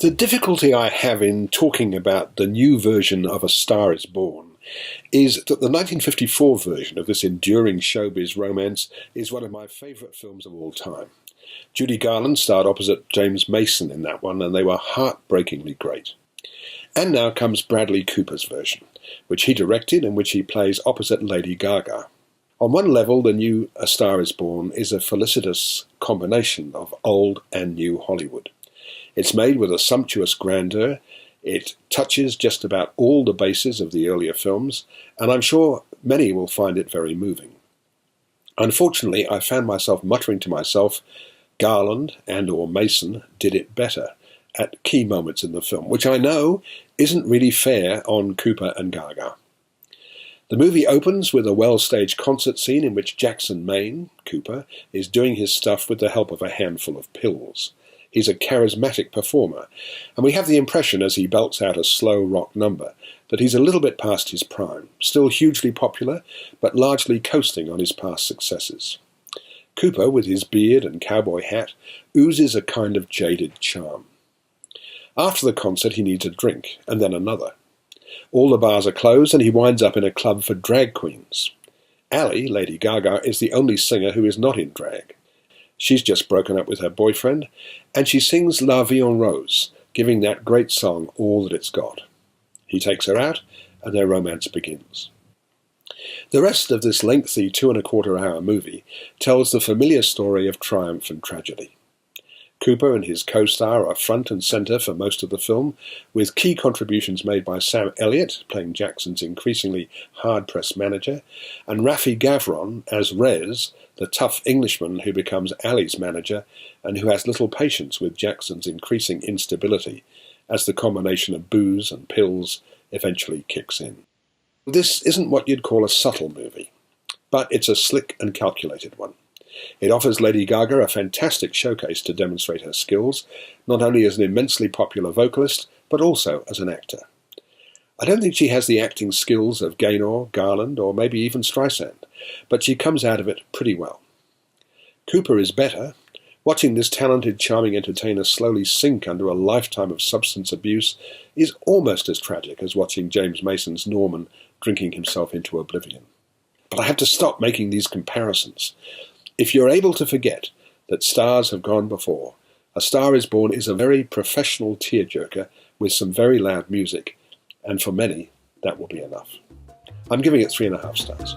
The difficulty I have in talking about the new version of A Star is Born is that the 1954 version of this enduring showbiz romance is one of my favourite films of all time. Judy Garland starred opposite James Mason in that one, and they were heartbreakingly great. And now comes Bradley Cooper's version, which he directed and which he plays opposite Lady Gaga. On one level, the new A Star is Born is a felicitous combination of old and new Hollywood. It's made with a sumptuous grandeur, it touches just about all the bases of the earlier films, and I'm sure many will find it very moving. Unfortunately, I found myself muttering to myself, Garland and or Mason did it better at key moments in the film, which I know isn't really fair on Cooper and Gaga. The movie opens with a well-staged concert scene in which Jackson Maine, Cooper, is doing his stuff with the help of a handful of pills. He's a charismatic performer, and we have the impression as he belts out a slow rock number that he's a little bit past his prime, still hugely popular, but largely coasting on his past successes. Cooper, with his beard and cowboy hat, oozes a kind of jaded charm. After the concert he needs a drink, and then another. All the bars are closed, and he winds up in a club for drag queens. Ally, Lady Gaga, is the only singer who is not in drag. She's just broken up with her boyfriend, and she sings La Vie en Rose, giving that great song all that it's got. He takes her out, and their romance begins. The rest of this lengthy 2.25-hour movie tells the familiar story of triumph and tragedy. Cooper and his co-star are front and centre for most of the film, with key contributions made by Sam Elliott, playing Jackson's increasingly hard-pressed manager, and Rafi Gavron as Rez, the tough Englishman who becomes Ally's manager and who has little patience with Jackson's increasing instability as the combination of booze and pills eventually kicks in. This isn't what you'd call a subtle movie, but it's a slick and calculated one. It offers Lady Gaga a fantastic showcase to demonstrate her skills, not only as an immensely popular vocalist, but also as an actor. I don't think she has the acting skills of Gaynor, Garland, or maybe even Streisand, but she comes out of it pretty well. Cooper is better. Watching this talented, charming entertainer slowly sink under a lifetime of substance abuse is almost as tragic as watching James Mason's Norman drinking himself into oblivion. But I have to stop making these comparisons. If you're able to forget that stars have gone before, A Star is Born is a very professional tearjerker with some very loud music, and for many, that will be enough. I'm giving it 3.5 stars.